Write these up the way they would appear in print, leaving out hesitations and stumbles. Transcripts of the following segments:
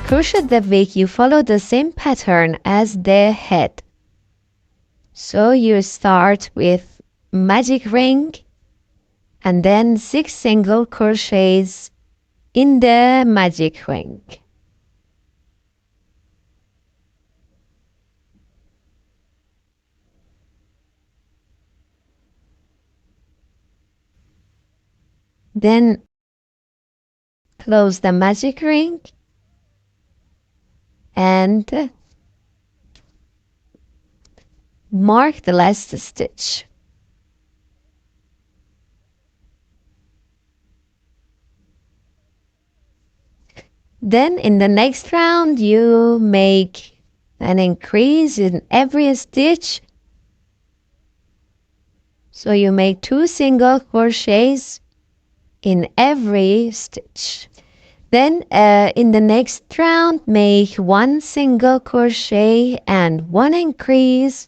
crochet the wig, you follow the same pattern as the head. So you start with magic ring and then 6 single crochets in the magic ring. Then close the magic ring and mark the last stitch. Then in the next round you make an increase in every stitch. So you make 2 single crochets in every stitch. Then in the next round make 1 single crochet and 1 increase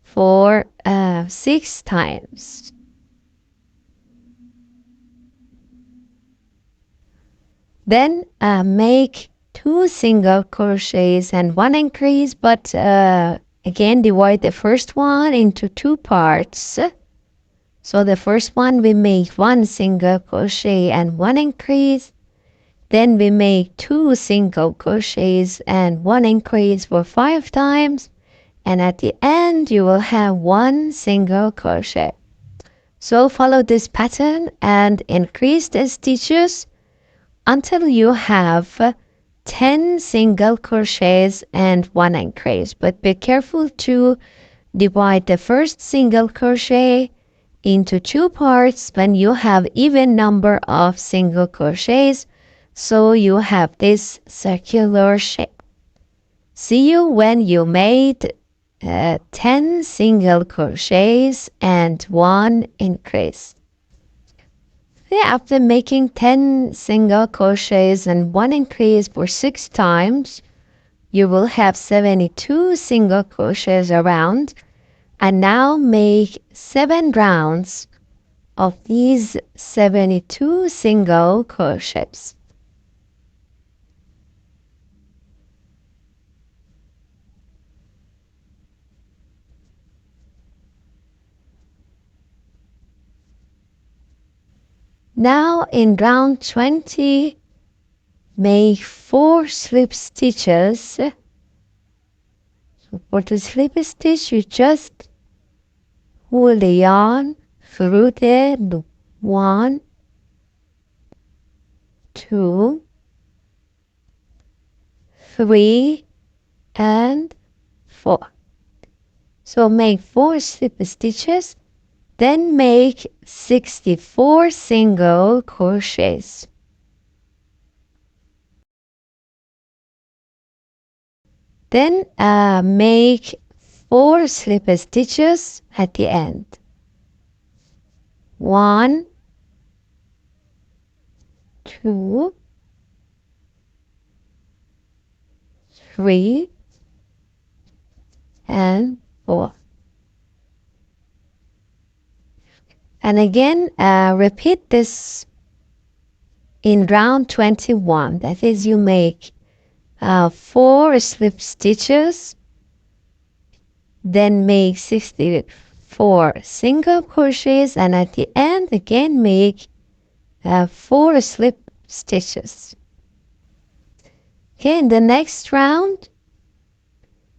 for 6 times. Then make 2 single crochets and 1 increase, but again divide the first one into 2 parts. So the first one we make 1 single crochet and 1 increase. Then we make 2 single crochets and 1 increase for 5 times. And at the end you will have 1 single crochet. So follow this pattern and increase the stitches until you have 10 single crochets and 1 increase. But be careful to divide the first single crochet into 2 parts when you have even number of single crochets, so you have this circular shape. See you when you made 10 single crochets and 1 increase. After making 10 single crochets and 1 increase for 6 times, you will have 72 single crochets around. And now make 7 rounds of these 72 single crochets. Now in round 20, make 4 slip stitches. So for the slip stitch, you just pull the yarn through the loop. 1, 2, 3, and 4. So make 4 slip stitches. Then make 64 single crochets. Then make 4 slip stitches at the end. 1, 2, 3, and 4. And again, repeat this in round 21. That is, you make 4 slip stitches, then make 64 single crochets, and at the end again make 4 slip stitches. Okay, in the next round,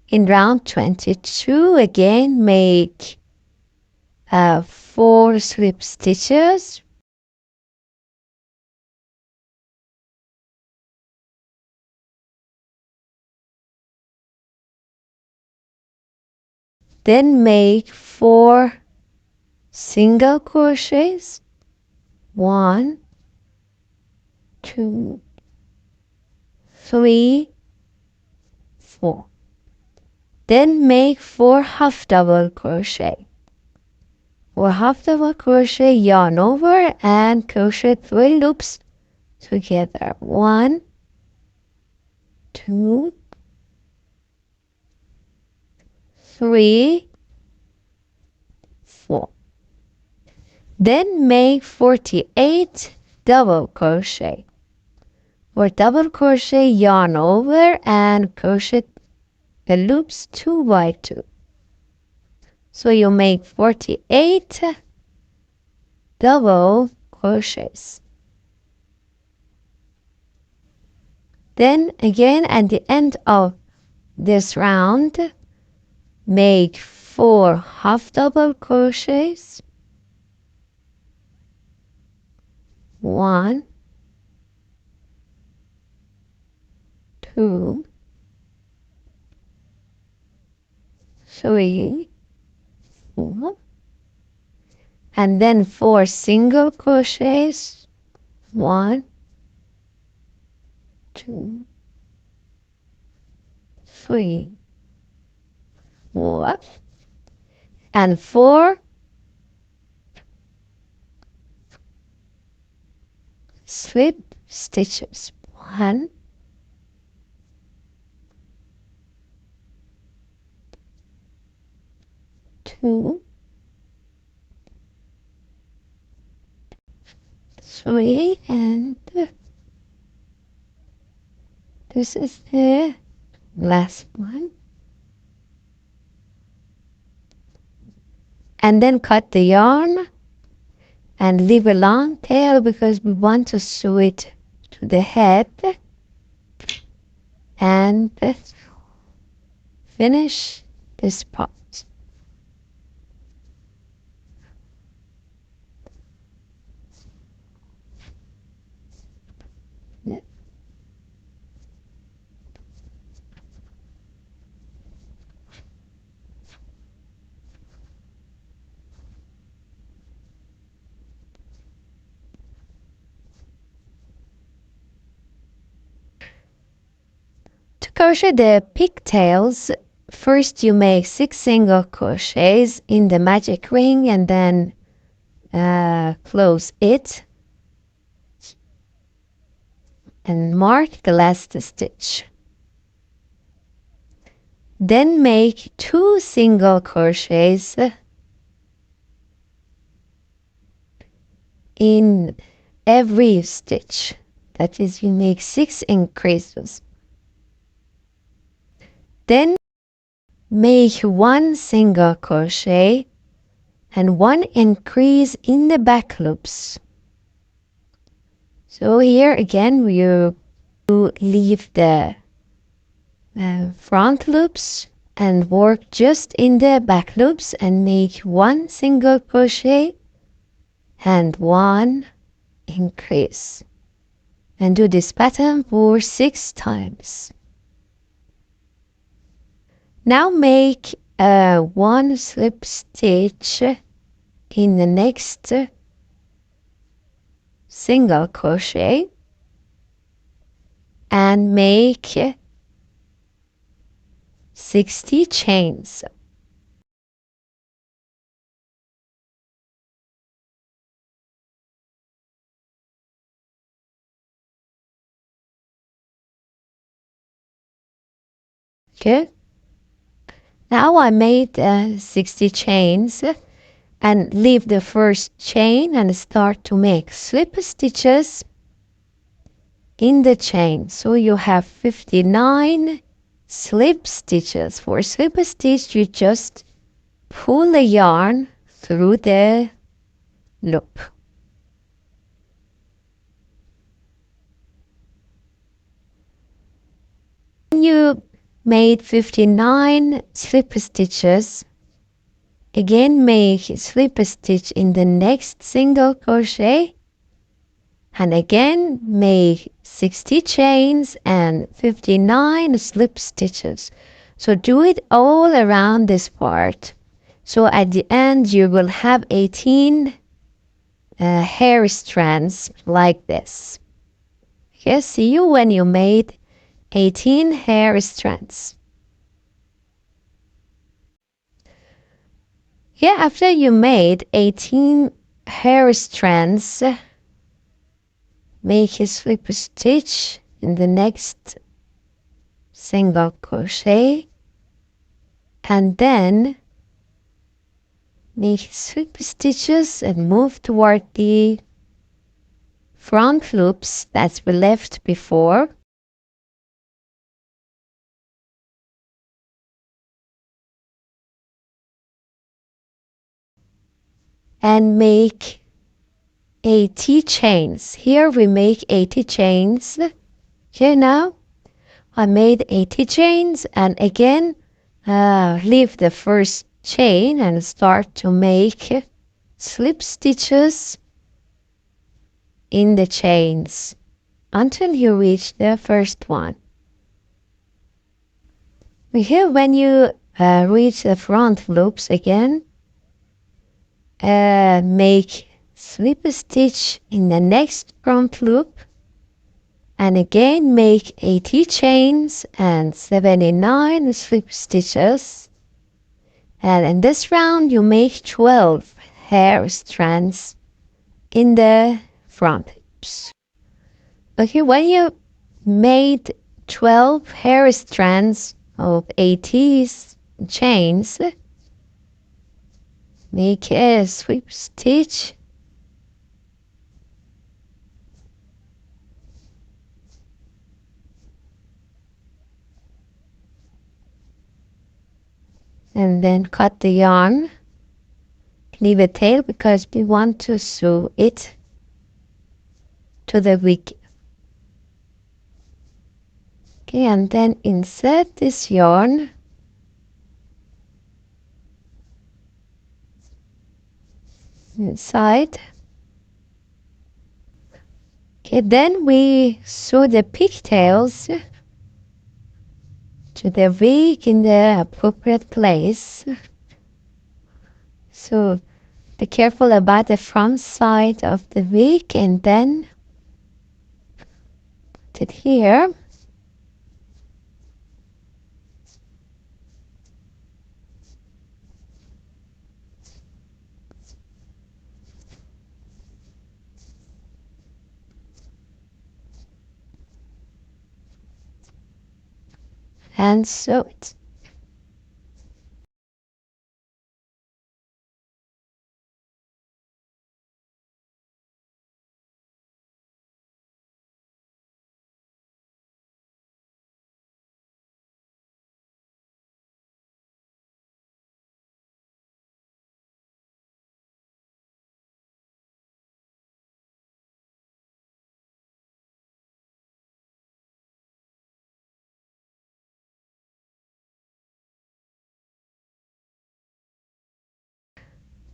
in round 22, again make 4 slip stitches, then make 4 single crochets, 1, 2, 3, 4. Then make 4 half double crochet. For half double crochet, yarn over and crochet 3 loops together. 1, 2, 3, 4. Then make 48 double crochet. or double crochet, yarn over and crochet the loops 2 by 2. So you make 48 double crochets. Then again at the end of this round, make 4 half double crochets. 1, 2, 3, 4, and then 4 single crochets. 1, 2, 3, 4, and 4 slip stitches. 1, 2, 3, and this is the last one. And then cut the yarn and leave a long tail because we want to sew it to the head and finish this part. To crochet the pigtails, first you make 6 single crochets in the magic ring and then close it and mark the last stitch. Then make 2 single crochets in every stitch. That is, you make 6 increases. Then make 1 single crochet and 1 increase in the back loops. So here again you leave the front loops and work just in the back loops and make 1 single crochet and 1 increase, and do this pattern for 6 times. Now make 1 slip stitch in the next single crochet and make 60 chains. Okay. Now I made 60 chains and leave the first chain and start to make slip stitches in the chain. So you have 59 slip stitches. For slip stitch, you just pull the yarn through the loop. You made 59 slip stitches. Again, make slip stitch in the next single crochet and again make 60 chains and 59 slip stitches. So do it all around this part. So at the end you will have 18 hair strands like this. Okay, see you when you made 18 hair strands. Yeah, after you made 18 hair strands, make a slip stitch in the next single crochet and then make slip stitches and move toward the front loops that we left before. And make 80 chains. Here we make 80 chains. Okay, now I made 80 chains, and again leave the first chain and start to make slip stitches in the chains until you reach the first one. Here, when you reach the front loops again, make slip stitch in the next front loop, and again make 80 chains and 79 slip stitches. And in this round you make 12 hair strands in the front loops. Okay, when you made 12 hair strands of 80 chains, make a slip stitch and then cut the yarn. Leave a tail because we want to sew it to the wig. Okay, and then insert this yarn inside. Okay, then we sew the pigtails to the wig in the appropriate place. So be careful about the front side of the wig, and then put it here. And sew it.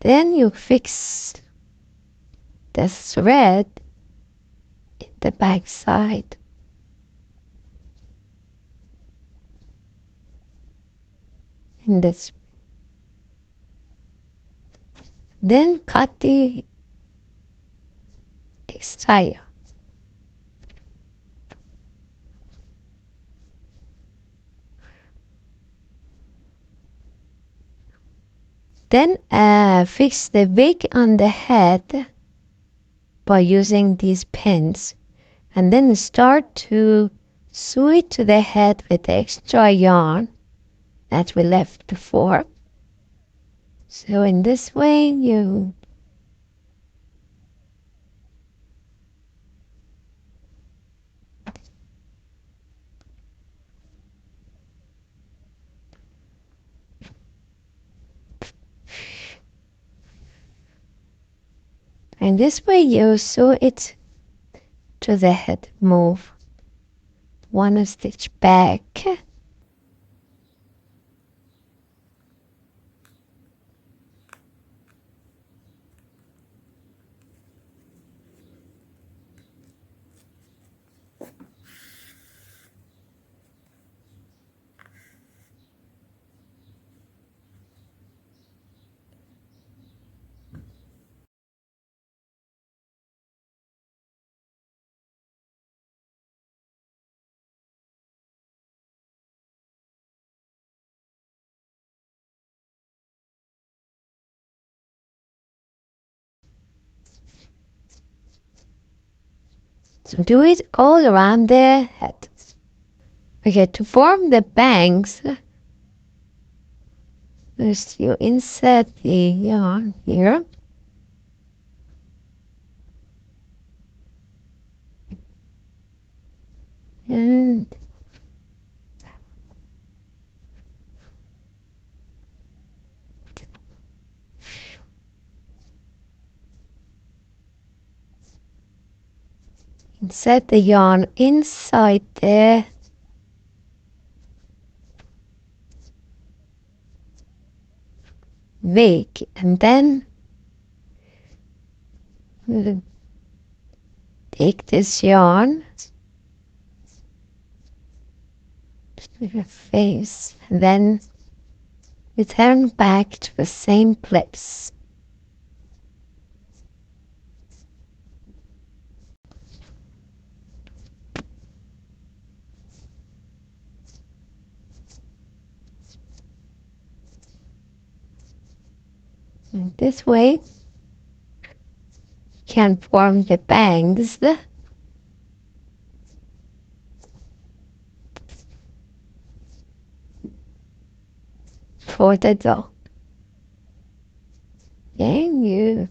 Then you fix the thread in the back side. In this. Then cut the extra. Then fix the wig on the head by using these pins, and then start to sew it to the head with the extra yarn that we left before. So in this way you sew it to the head. Move one stitch back. So do it all around the head. Okay, to form the bangs, first you insert the yarn here. and insert the yarn inside the wig, and then we'll take this yarn to the face, and then return back to the same place. And this way you can form the bangs for the doll. Then you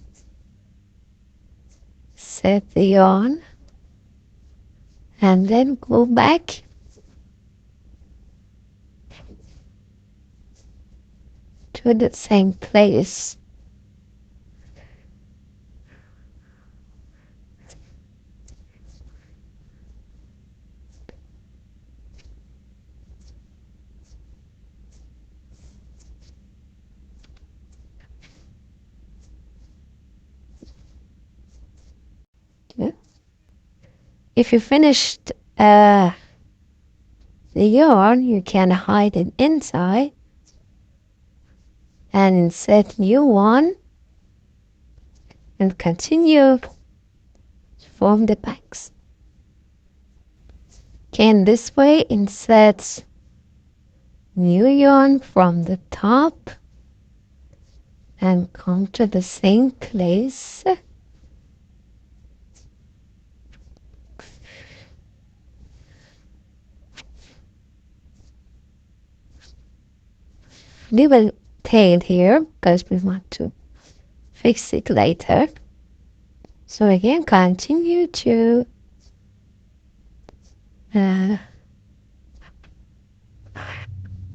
set the yarn and then go back to the same place. Yeah. If you finished the yarn, you can hide it inside and insert new one and continue to form the bangs. Again, this way, insert new yarn from the top and come to the same place. Leave a tail here because we want to fix it later. So again, continue to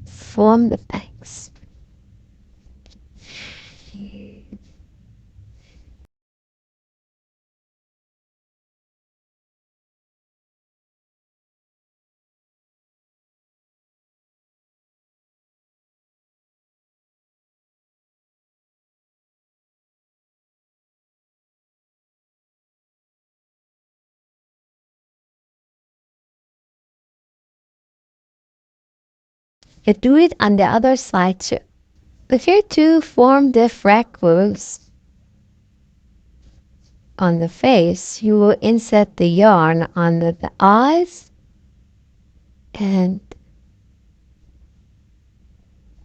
form the bangs. You do it on the other side too. If you to form the freckles on the face, you will insert the yarn under the eyes and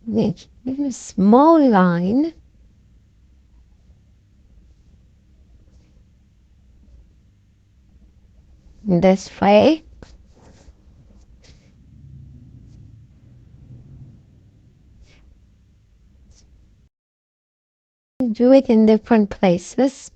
make a small line this way. Do it in different places.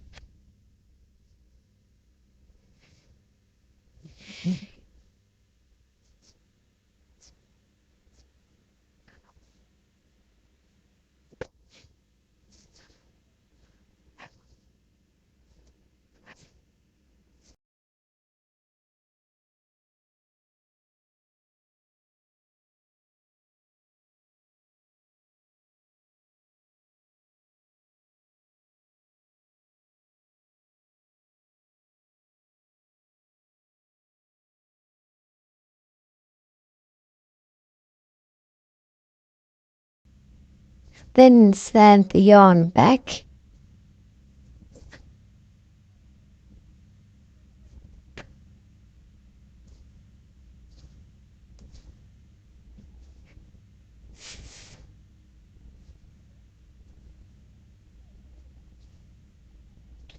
Then send the yarn back.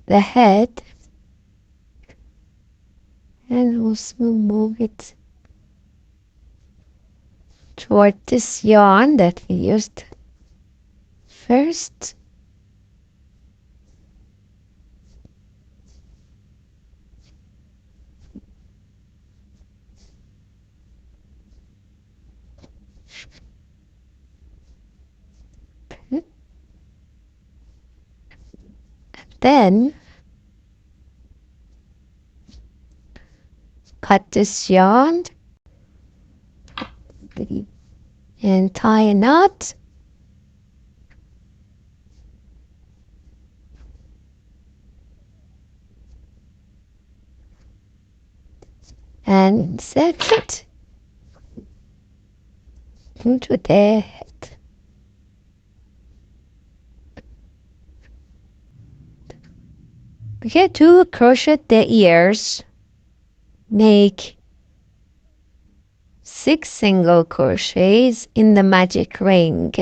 The head and also move it toward this yarn that we used first. Then cut this yarn and tie a knot. And set it into the head. Okay, to crochet the ears, make 6 single crochets in the magic ring.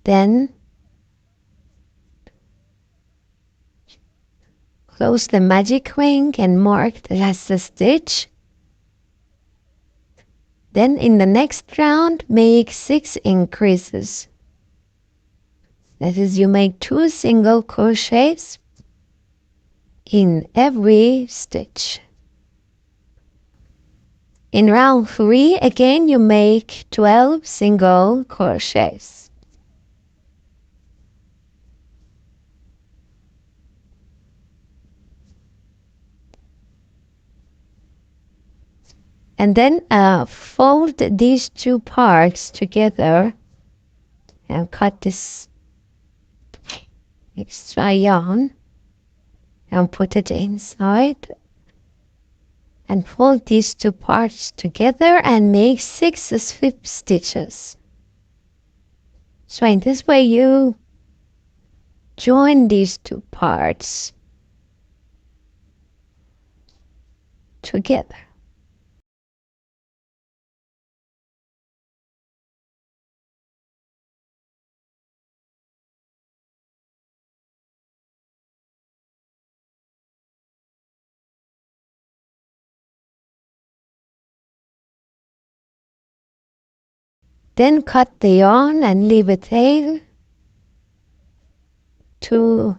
Then close the magic ring and mark the last stitch. Then in the next round, make 6 increases. That is, you make 2 single crochets in every stitch. In round 3, again you make 12 single crochets. And then fold these 2 parts together and cut this extra yarn and put it inside. And fold these 2 parts together and make 6 slip stitches. So in this way you join these 2 parts together. Then cut the yarn and leave a tail to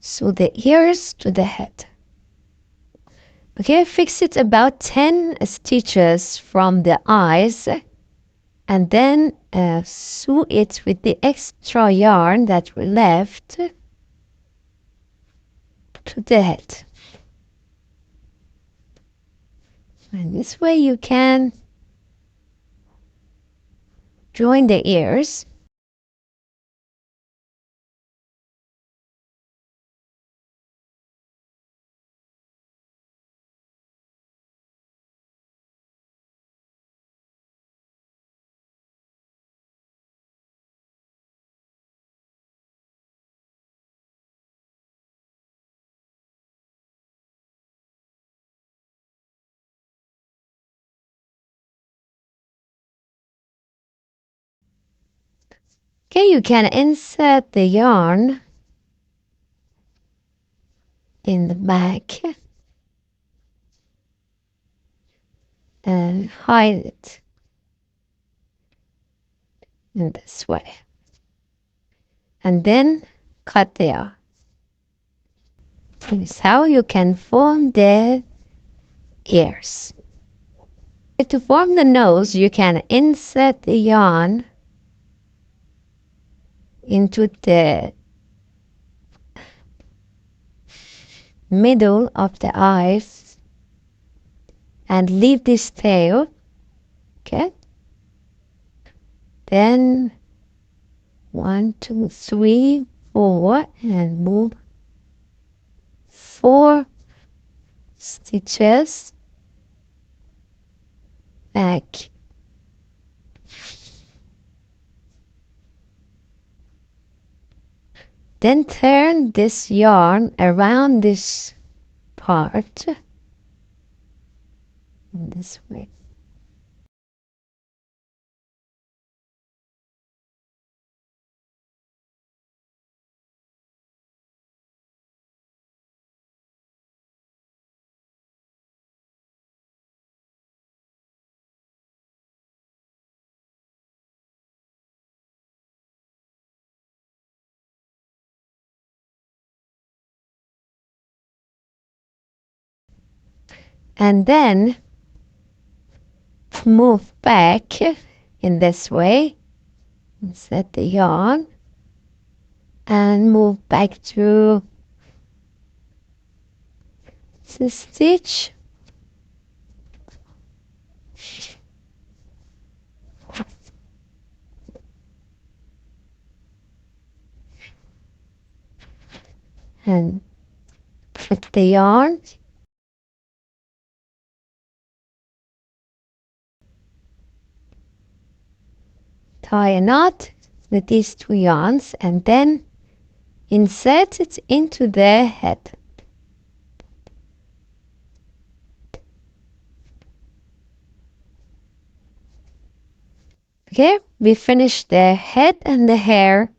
sew the ears to the head. Okay, fix it about 10 stitches from the eyes and then sew it with the extra yarn that we left to the head. And this way you can join the ears. Okay, you can insert the yarn in the back and hide it in this way. And then cut the yarn. This is how you can form the ears. To form the nose, you can insert the yarn into the middle of the eyes and leave this tail. Okay. Then 1, 2, 3, 4 and move 4 stitches back. Then turn this yarn around this part in this way. And then move back in this way. Set the yarn and move back to the stitch. And put the yarn. Tie a knot with these two yarns and then insert it into the head. Okay, we finished the head and the hair.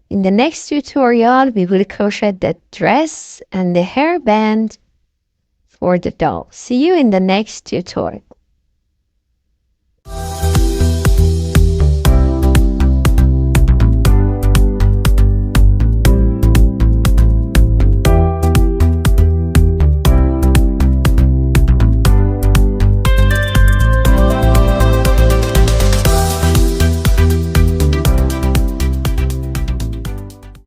In the next tutorial, we will crochet the dress and the hairband for the doll. See you in the next tutorial.